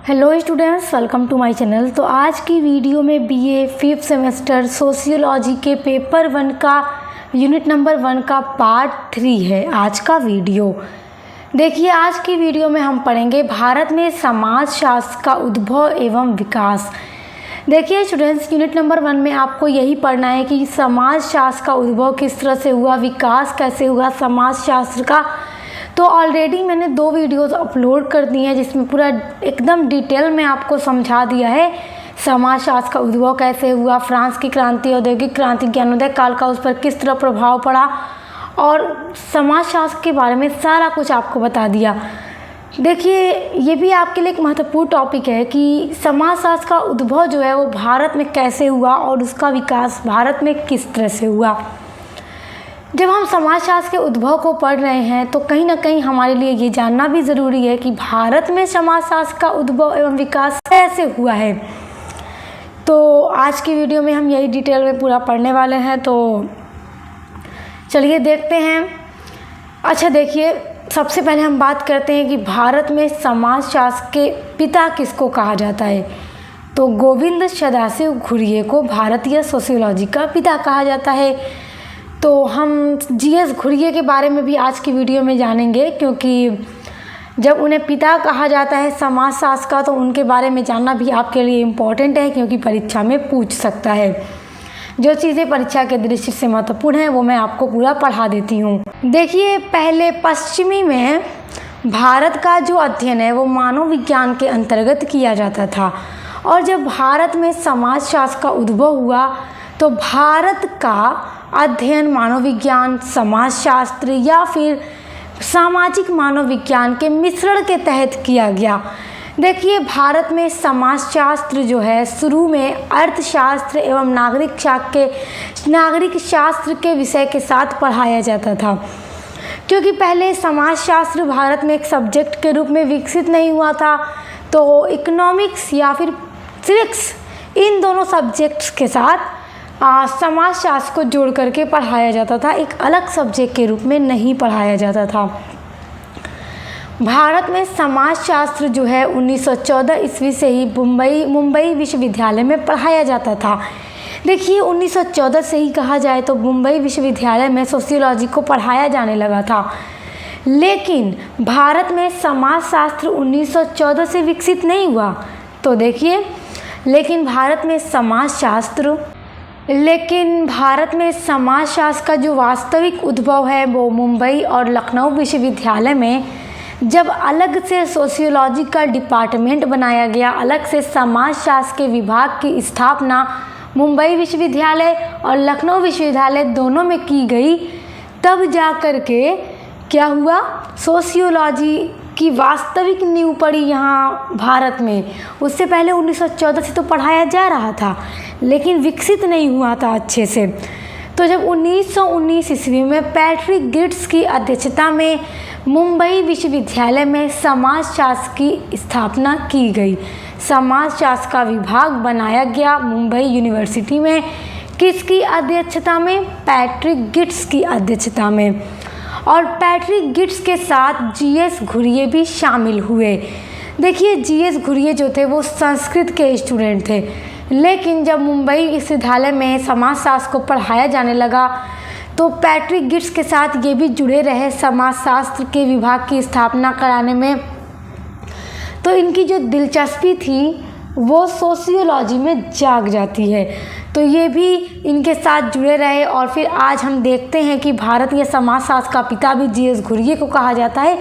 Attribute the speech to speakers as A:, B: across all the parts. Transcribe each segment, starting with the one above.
A: Hello students, welcome to my channel. तो आज की वीडियो में बीए 5th सेमेस्टर सोशियोलॉजी के पेपर 1 का यूनिट नंबर 1 का पार्ट 3 है आज का वीडियो। देखिए, आज की वीडियो में हम पढ़ेंगे भारत में समाजशास्त्र का उद्भव एवं विकास। देखिए स्टूडेंट्स, यूनिट नंबर 1 में आपको यही पढ़ना है कि समाजशास्त्र का उद्भव किस तरह से हुआ, विकास कैसे हुआ समाजशास्त्र का। तो ऑलरेडी मैंने 2 वीडियोज़ अपलोड कर दी हैं जिसमें पूरा एकदम डिटेल में आपको समझा दिया है समाजशास्त्र का उद्भव कैसे हुआ, फ्रांस की क्रांति, औद्योगिक क्रांति, ज्ञानोदय काल का उस पर किस तरह प्रभाव पड़ा, और समाजशास्त्र के बारे में सारा कुछ आपको बता दिया। देखिए, ये भी आपके लिए एक महत्वपूर्ण टॉपिक है कि समाजशास्त्र का उद्भव जो है वो भारत में कैसे हुआ और उसका विकास भारत में किस तरह से हुआ। जब हम समाजशास्त्र के उद्भव को पढ़ रहे हैं तो कहीं ना कहीं हमारे लिए ये जानना भी ज़रूरी है कि भारत में समाजशास्त्र का उद्भव एवं विकास कैसे हुआ है। तो आज की वीडियो में हम यही डिटेल में पूरा पढ़ने वाले हैं, तो चलिए देखते हैं। अच्छा देखिए, सबसे पहले हम बात करते हैं कि भारत में समाजशास्त्र के पिता किसको कहा जाता है। तो गोविंद सदाशिव घुरिये को भारतीय सोशियोलॉजी का पिता कहा जाता है। तो हम जीएस घुरिये के बारे में भी आज की वीडियो में जानेंगे, क्योंकि जब उन्हें पिता कहा जाता है समाजशास्त्र का तो उनके बारे में जानना भी आपके लिए इम्पोर्टेंट है, क्योंकि परीक्षा में पूछ सकता है। जो चीज़ें परीक्षा के दृष्टि से महत्वपूर्ण हैं वो मैं आपको पूरा पढ़ा देती हूँ। देखिए, पहले पश्चिमी में भारत का जो अध्ययन है वो मानव विज्ञान के अंतर्गत किया जाता था, और जब भारत में समाजशास्त्र का उद्भव हुआ तो भारत का अध्ययन मानव विज्ञान, समाजशास्त्र या फिर सामाजिक मानव विज्ञान के मिश्रण के तहत किया गया। देखिए, भारत में समाजशास्त्र जो है शुरू में अर्थशास्त्र एवं नागरिक शास्त्र के विषय के साथ पढ़ाया जाता था, क्योंकि पहले समाजशास्त्र भारत में एक सब्जेक्ट के रूप में विकसित नहीं हुआ था। तो इकोनॉमिक्स या फिर सिविक्स, इन दोनों सब्जेक्ट्स के साथ समाजशास्त्र को जोड़ करके पढ़ाया जाता था, एक अलग सब्जेक्ट के रूप में नहीं पढ़ाया जाता था। भारत में समाजशास्त्र जो है 1914 ईस्वी से ही मुंबई विश्वविद्यालय में पढ़ाया जाता था। देखिए, 1914 से ही कहा जाए तो मुंबई विश्वविद्यालय में सोशियोलॉजी को पढ़ाया जाने लगा था, लेकिन भारत में समाजशास्त्र 1914 से विकसित नहीं हुआ। तो देखिए, लेकिन भारत में समाजशास्त्र का जो वास्तविक उद्भव है वो मुंबई और लखनऊ विश्वविद्यालय में जब अलग से सोशियोलॉजी का डिपार्टमेंट बनाया गया, अलग से समाजशास्त्र के विभाग की स्थापना मुंबई विश्वविद्यालय और लखनऊ विश्वविद्यालय दोनों में की गई, तब जा कर के क्या हुआ, सोशियोलॉजी की वास्तविक नींव पड़ी यहाँ भारत में। उससे पहले 1914 से तो पढ़ाया जा रहा था, लेकिन विकसित नहीं हुआ था अच्छे से। तो जब 1919 ईस्वी में पैट्रिक गिट्स की अध्यक्षता में मुंबई विश्वविद्यालय में समाजशास्त्र की स्थापना की गई, समाजशास्त्र का विभाग बनाया गया मुंबई यूनिवर्सिटी में। किसकी अध्यक्षता में? पैट्रिक गिट्स की अध्यक्षता में। और पैट्रिक गिट्स के साथ जीएस घुरिये भी शामिल हुए। देखिए, जीएस घुरिये जो थे वो संस्कृत के स्टूडेंट थे, लेकिन जब मुंबई विश्वविद्यालय में समाजशास्त्र को पढ़ाया जाने लगा तो पैट्रिक गिट्स के साथ ये भी जुड़े रहे समाजशास्त्र के विभाग की स्थापना कराने में। तो इनकी जो दिलचस्पी थी वो सोशियोलॉजी में जाग जाती है, तो ये भी इनके साथ जुड़े रहे। और फिर आज हम देखते हैं कि भारतीय समाजशास्त्र का पिता भी जीएस घुरिये को कहा जाता है,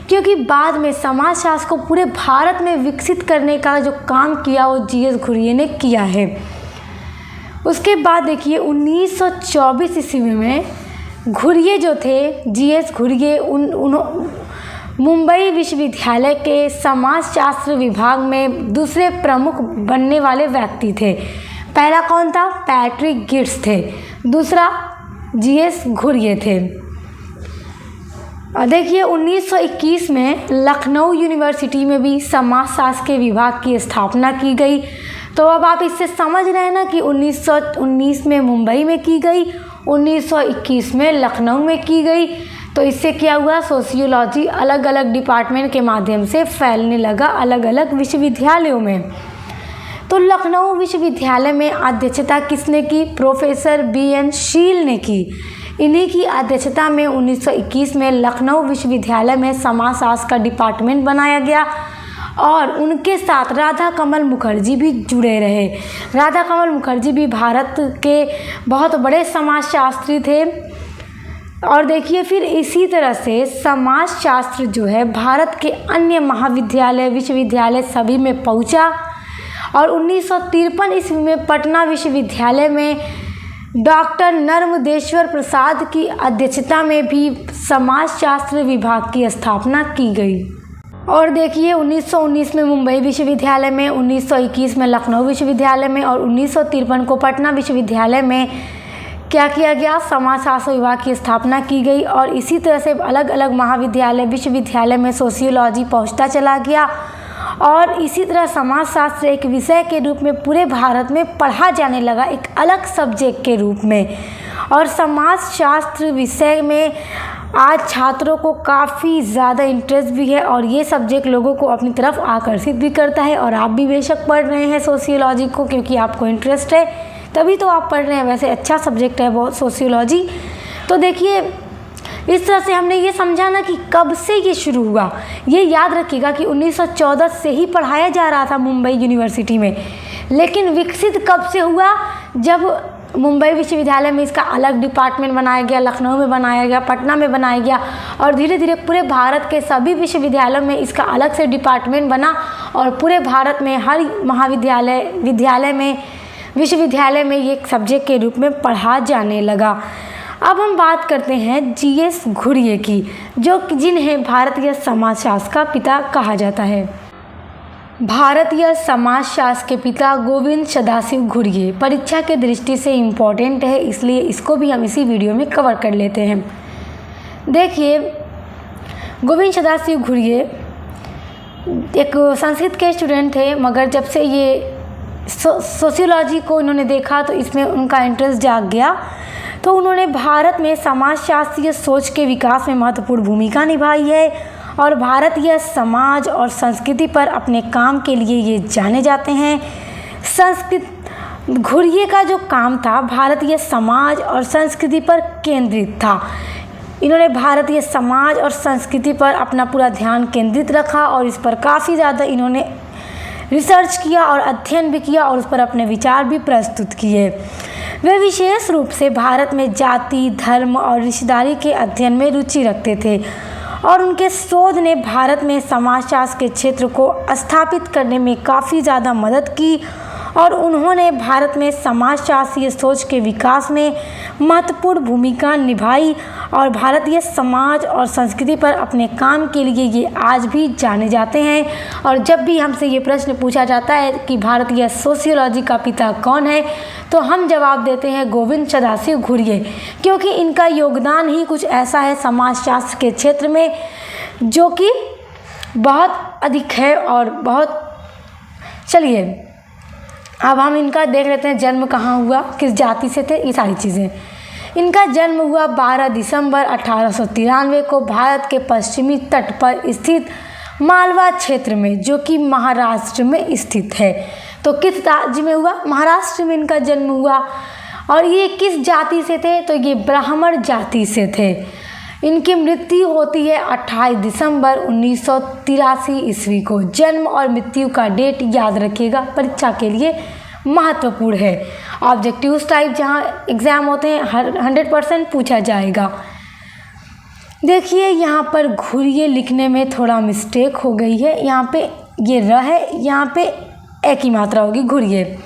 A: क्योंकि बाद में समाजशास्त्र को पूरे भारत में विकसित करने का जो काम किया वो जीएस घुरिये ने किया है। उसके बाद देखिए, 1924 ईस्वी में घुरिये जो थे, जीएस घुरिये, मुंबई विश्वविद्यालय के समाजशास्त्र विभाग में दूसरे प्रमुख बनने वाले व्यक्ति थे। पहला कौन था? पैट्रिक गिट्स थे, दूसरा जीएस घुरिये थे। देखिए, 1921 में लखनऊ यूनिवर्सिटी में भी समाजशास्त्र के विभाग की स्थापना की गई। तो अब आप इससे समझ रहे हैं ना कि 1919 में मुंबई में की गई, 1921 में लखनऊ में की गई। तो इससे क्या हुआ, सोशियोलॉजी अलग अलग डिपार्टमेंट के माध्यम से फैलने लगा अलग अलग विश्वविद्यालयों में। तो लखनऊ विश्वविद्यालय में अध्यक्षता किसने की, प्रोफेसर BN शील ने की। इन्हीं की अध्यक्षता में 1921 में लखनऊ विश्वविद्यालय में समाजशास्त्र का डिपार्टमेंट बनाया गया और उनके साथ राधा कमल मुखर्जी भी जुड़े रहे। राधा कमल मुखर्जी भी भारत के बहुत बड़े समाजशास्त्री थे। और देखिए फिर इसी तरह से समाजशास्त्र जो है भारत के अन्य महाविद्यालय विश्वविद्यालय सभी में पहुंचा और 1953 ईस्वी में पटना विश्वविद्यालय में डॉक्टर नर्मदेश्वर प्रसाद की अध्यक्षता में भी समाजशास्त्र विभाग की स्थापना की गई। और देखिए 1919 में मुंबई विश्वविद्यालय में, 1921 में लखनऊ विश्वविद्यालय में और 1953 को पटना विश्वविद्यालय में क्या किया गया, समाजशास्त्र विभाग की स्थापना की गई। और इसी तरह से अलग अलग महाविद्यालय विश्वविद्यालय में सोशियोलॉजी पहुंचता चला गया और इसी तरह समाजशास्त्र एक विषय के रूप में पूरे भारत में पढ़ा जाने लगा, एक अलग सब्जेक्ट के रूप में। और समाजशास्त्र विषय में आज छात्रों को काफ़ी ज़्यादा इंटरेस्ट भी है और ये सब्जेक्ट लोगों को अपनी तरफ आकर्षित भी करता है। और आप भी बेशक पढ़ रहे हैं सोशियोलॉजी को क्योंकि आपको इंटरेस्ट है, तभी तो आप पढ़ रहे हैं। वैसे अच्छा सब्जेक्ट है बहुत सोशियोलॉजी। तो देखिए इस तरह से हमने ये समझा ना कि कब से ये शुरू हुआ। ये याद रखिएगा कि 1914 से ही पढ़ाया जा रहा था मुंबई यूनिवर्सिटी में, लेकिन विकसित कब से हुआ, जब मुंबई विश्वविद्यालय में इसका अलग डिपार्टमेंट बनाया गया, लखनऊ में बनाया गया, पटना में बनाया गया और धीरे धीरे पूरे भारत के सभी विश्वविद्यालयों में इसका अलग से डिपार्टमेंट बना और पूरे भारत में हर विश्वविद्यालय में ये एक सब्जेक्ट के रूप में पढ़ा जाने लगा। अब हम बात करते हैं GS घुरिये की, जिन्हें भारतीय समाजशास्त्र का पिता कहा जाता है। भारतीय समाजशास्त्र के पिता गोविंद सदाशिव घुरिये परीक्षा के दृष्टि से इम्पोर्टेंट है, इसलिए इसको भी हम इसी वीडियो में कवर कर लेते हैं। देखिए गोविंद सदाशिव घुरिये एक संस्कृत के स्टूडेंट थे, मगर जब से ये सोशियोलॉजी को इन्होंने देखा तो इसमें उनका इंटरेस्ट जाग गया। तो उन्होंने भारत में समाजशास्त्रीय सोच के विकास में महत्वपूर्ण भूमिका निभाई है और भारतीय समाज और संस्कृति पर अपने काम के लिए ये जाने जाते हैं। घुरिये का जो काम था भारतीय समाज और संस्कृति पर केंद्रित था। इन्होंने भारतीय समाज और संस्कृति पर अपना पूरा ध्यान केंद्रित रखा और इस पर काफ़ी ज़्यादा इन्होंने रिसर्च किया और अध्ययन भी किया और उस पर अपने विचार भी प्रस्तुत किए। वे विशेष रूप से भारत में जाति, धर्म और रिश्तेदारी के अध्ययन में रुचि रखते थे और उनके शोध ने भारत में समाजशास्त्र के क्षेत्र को स्थापित करने में काफ़ी ज़्यादा मदद की और उन्होंने भारत में समाजशास्त्रीय सोच के विकास में महत्वपूर्ण भूमिका निभाई और भारतीय समाज और संस्कृति पर अपने काम के लिए ये आज भी जाने जाते हैं। और जब भी हमसे ये प्रश्न पूछा जाता है कि भारतीय सोशियोलॉजी का पिता कौन है, तो हम जवाब देते हैं गोविंद सदाशिव घुरिये, क्योंकि इनका योगदान ही कुछ ऐसा है समाजशास्त्र के क्षेत्र में जो कि बहुत अधिक है। और बहुत चलिए अब हम इनका देख लेते हैं जन्म कहाँ हुआ, किस जाति से थे, ये सारी चीज़ें। इनका जन्म हुआ 12 दिसंबर 1893 को भारत के पश्चिमी तट पर स्थित मालवा क्षेत्र में, जो कि महाराष्ट्र में स्थित है। तो किस राज्य में हुआ, महाराष्ट्र में इनका जन्म हुआ। और ये किस जाति से थे, तो ये ब्राह्मण जाति से थे। इनकी मृत्यु होती है 28 दिसंबर 1983 ईस्वी को। जन्म और मृत्यु का डेट याद रखिएगा, परीक्षा के लिए महत्वपूर्ण है। ऑब्जेक्टिव टाइप जहाँ एग्ज़ाम होते हैं 100% पूछा जाएगा। देखिए यहाँ पर घुरिये लिखने में थोड़ा मिस्टेक हो गई है, यहाँ पे ये र है, यहाँ पे ए की मात्रा होगी घुरिये।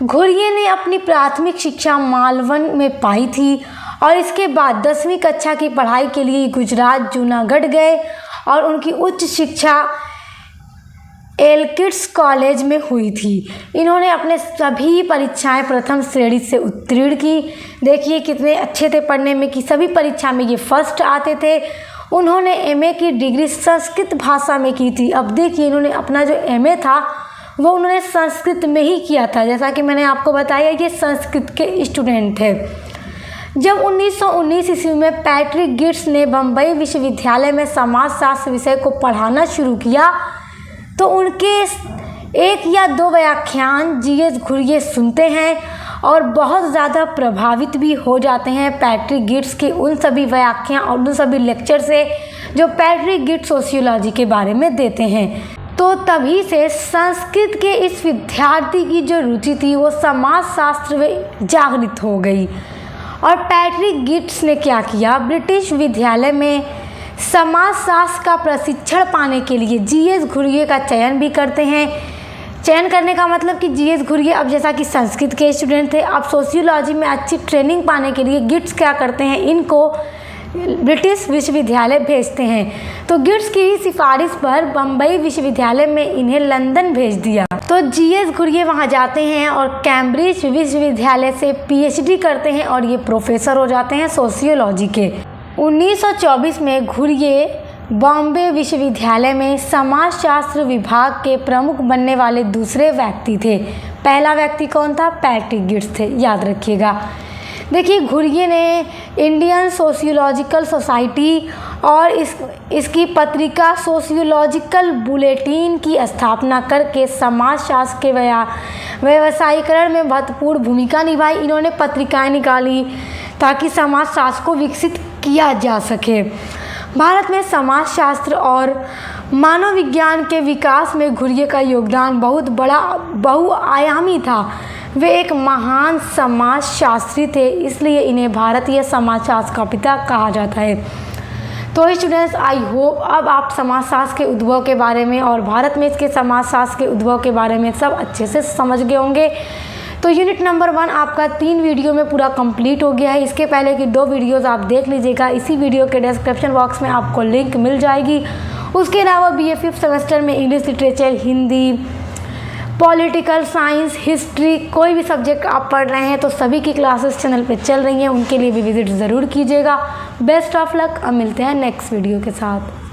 A: घुरिये ने अपनी प्राथमिक शिक्षा मालवन में पाई थी और इसके बाद 10वीं कक्षा की पढ़ाई के लिए गुजरात जूनागढ़ गए और उनकी उच्च शिक्षा एलकिड्स कॉलेज में हुई थी। इन्होंने अपने सभी परीक्षाएं प्रथम श्रेणी से उत्तीर्ण की। देखिए कितने अच्छे थे पढ़ने में कि सभी परीक्षा में ये फर्स्ट आते थे। उन्होंने एमए की डिग्री संस्कृत भाषा में की थी। अब देखिए इन्होंने अपना जो एमए था वो उन्होंने संस्कृत में ही किया था। जैसा कि मैंने आपको बताया ये संस्कृत के स्टूडेंट थे। जब 1919 ईस्वी में पैट्रिक गिट्स ने बम्बई विश्वविद्यालय में समाजशास्त्र विषय को पढ़ाना शुरू किया तो उनके 1 या 2 व्याख्यान जीएस घुरिये सुनते हैं और बहुत ज़्यादा प्रभावित भी हो जाते हैं पैट्रिक गिट्स के उन सभी व्याख्यान और उन सभी लेक्चर से जो पैट्रिक गिट्स सोशियोलॉजी के बारे में देते हैं। तो तभी से संस्कृत के इस विद्यार्थी की जो रुचि थी वो समाजशास्त्र में जागृत हो गई और पैट्रिक गिट्स ने क्या किया, ब्रिटिश विद्यालय में समाजशास्त्र का प्रशिक्षण पाने के लिए जीएस घुरिये का चयन भी करते हैं। चयन करने का मतलब कि जीएस घुरिये अब जैसा कि संस्कृत के स्टूडेंट थे, अब सोशियोलॉजी में अच्छी ट्रेनिंग पाने के लिए गिट्स क्या करते हैं, इनको ब्रिटिश विश्वविद्यालय भेजते हैं। तो गिट्स की ही सिफारिश पर बम्बई विश्वविद्यालय में इन्हें लंदन भेज दिया। तो जीएस घुरिये वहाँ जाते हैं और कैम्ब्रिज विश्वविद्यालय से पीएचडी करते हैं और ये प्रोफेसर हो जाते हैं सोशियोलॉजी के। 1924 में घुरिये बॉम्बे विश्वविद्यालय में समाजशास्त्र विभाग के प्रमुख बनने वाले दूसरे व्यक्ति थे। पहला व्यक्ति कौन था, पैट्रिक गिट्स थे, याद रखिएगा। देखिए घुरिये ने इंडियन सोशियोलॉजिकल सोसाइटी और इसकी पत्रिका सोशियोलॉजिकल बुलेटिन की स्थापना करके समाजशास्त्र के व्यवसायीकरण में महत्वपूर्ण भूमिका निभाई। इन्होंने पत्रिकाएं निकाली ताकि समाजशास्त्र को विकसित किया जा सके। भारत में समाजशास्त्र और मानव विज्ञान के विकास में घुरिये का योगदान बहुत बड़ा बहुआयामी था। वे एक महान समाजशास्त्री थे, इसलिए इन्हें भारतीय समाजशास्त्र का पिता कहा जाता है। तो स्टूडेंट्स, आई होप अब आप समाजशास्त्र के उद्भव के बारे में और भारत में इसके समाजशास्त्र के उद्भव के बारे में सब अच्छे से समझ गए होंगे। तो यूनिट नंबर 1 आपका 3 वीडियो में पूरा कंप्लीट हो गया है। इसके पहले की 2 वीडियोस आप देख लीजिएगा, इसी वीडियो के डिस्क्रिप्शन बॉक्स में आपको लिंक मिल जाएगी। उसके अलावा बीए 5th सेमेस्टर में English literature, Hindi, political science, history, कोई भी सब्जेक्ट आप पढ़ रहे हैं तो सभी की क्लासेस चैनल पे चल रही हैं, उनके लिए भी विजिट ज़रूर कीजिएगा। Best of luck. अब मिलते हैं नेक्स्ट वीडियो के साथ।